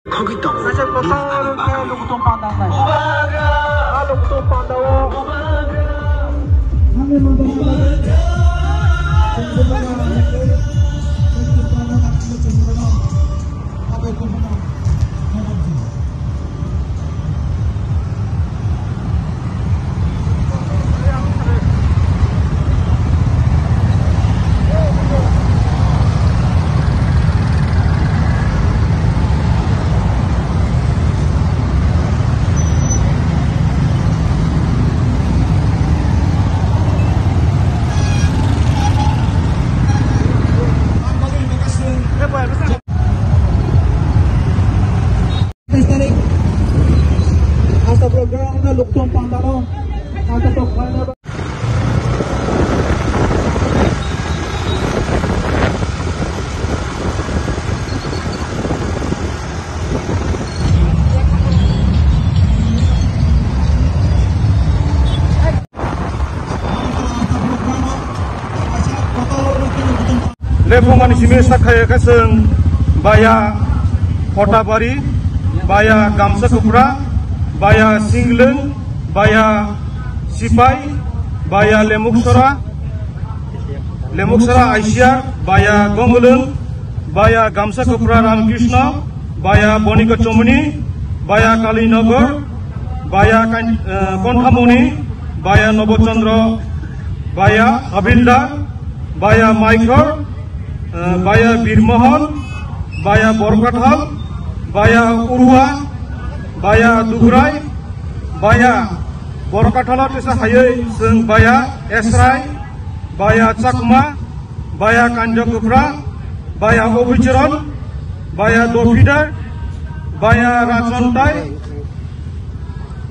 Saya betul ke lutung pandang naik. Lutung pandang. Hasta program na luktong pantalon. Hasta program. Lepungan sini sakaya kaseng baya Kotabari, baya Gamsa Kupra, baya Singleng, baya Sipai, baya Lemuksara Aisyar, baya Gonguleng, baya Gamsa Kupra Ramkrishna, baya Bonika Chomuni, baya Kalinagar, baya Konthamuni, baya Nobochandra, baya Habilda, baya Maikor, baya Birmohon, baya Borkathal, baya Urwa, baya Dugrai, baya Borkathala tesa hayai seng baya Esrai, baya Chakma, baya Kanjakupra, baya Obicharan, baya Dofidar, baya Rajontai,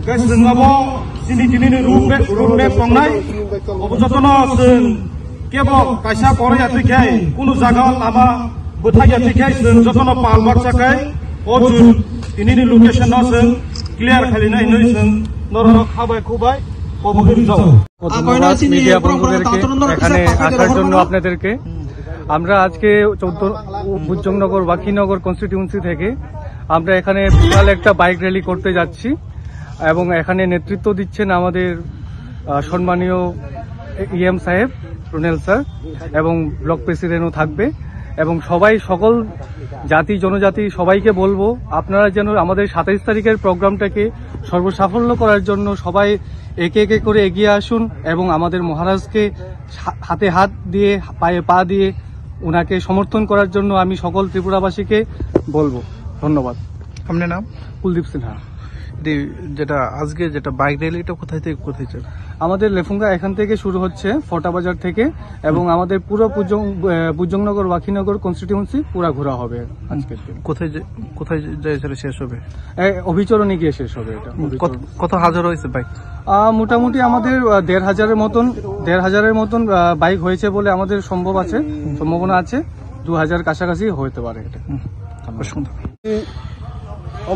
Gasengabo sini rumbe pongnai, obojotono seng kebo kaisa pore atikai, kuno jaga lama bothai atikai seng jotono palbak sakai, ojun ini location no seng clear khali nai noi seng নরক খাবাই খুবাই অবহিত যাও media বন্ধুদেরকে এখানে আসার জন্য আপনাদেরকে আমরা আজকে 14 বুজজংনগর ওয়াকিনগর কনস্টিটিউয়েন্সি থেকে আমরা এখানে বিশাল একটা বাইক র্যালি করতে যাচ্ছি এবং এখানে নেতৃত্ব দিচ্ছেন আমাদের সম্মানীয় ইএম সাহেব রুনেল স্যার এবং ব্লক প্রেসিডেন্টও থাকবে এবং সবাই সকল জাতি জনজাতি সবাইকে বলবো আপনারা যেন আমাদের 27 তারিখের প্রোগ্রামটাকে সর্বসাফল্য করার জন্য সবাই একে একে করে এগিয়ে আসুন এবং আমাদের মহারাজকে হাতে হাত দিয়ে পায়ে পা দিয়ে ওনাকে সমর্থন করার জন্য আমি সকল ত্রিপুরাবাসীকে বলবো। ধন্যবাদ। আপনার নাম? কুলদীপ সিনহা। যেটা আজকে যেটা বাইক র্যালিটা কোথায় থেকে কোথায় চলে? আমাদের লেফুঙ্গা এখান থেকে শুরু হচ্ছে ফটা বাজার থেকে এবং আমাদের পুরো বুজজংনগর ওয়াকিনগর কনস্টিটিউয়েন্সি পুরা ঘোরা হবে আজকে। কোথায় যায় শেষ হবে? অভিচরণে গিয়ে শেষ হবে। এটা কত হাজার হয়েছে বাইক? মোটামুটি আমাদের 1,500-এর মতন বাইক হয়েছে বলে আমাদের সম্ভাবনা আছে। 2,000 কাছাকাছি হতে পারে। এটা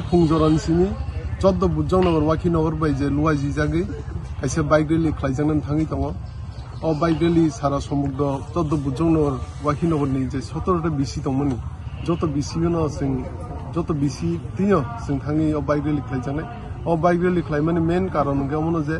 फुंजरन सिनी 14 बुजजंनगर वाकिनगर बायजे लुवाजी जागै खायसे बाइक रेली खालायजांनानै थाङै दङ अ बाइक रेली सारा समुद्र 14 बुजजंनगर वाकिनगरनि जे 17टा बिसि दंमोन जत बिसिनो जत बिसि तिनो जों थाङै अ बाइक रेली खालायजानाय अ बाइक रेली खालायमानि मेन कारण गमनो जे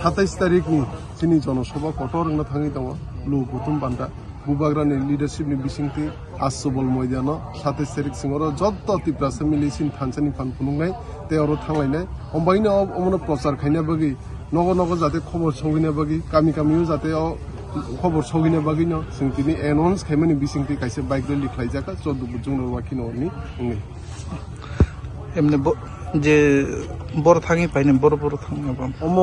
27 तारिखनि जोंनि जनसभा कटरंना थाङै दङ लु गुथुम बान्दा बुबाग्रानि लिडारशिपनि बिसिंथि आसबल मैदान 27 तारिख सिङाव जत तिप्रासा मिलिसिन थानसानि फानफुनुंनाय तेयाव थांलायनाय अम्बाइनो अमनो प्रचार खायना बागै नग जाते खबर सौगिना बागै गामि गामियाव जाते खबर सौगिना बागैनो जों दिनै एनाउन्स खायमानि बिसिंथि खायसे बाइक रेली खालायजाका 14 बुजजंनगर वाकिनगरनि एमने जे बर थाङै पाइने बर थाङाबा अम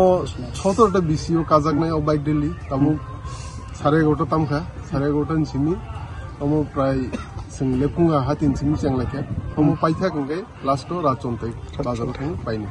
17टा बिसिओ काजाकनाय अ बाइक रेली तामु 11:30 तामखा 11:30 सिमी अमो प्राय जों लेफुंगा हातिन सिमी चेंलायखे अमो पाइथा गंगे लास्ट राचनतै बाजार थाङै पाइने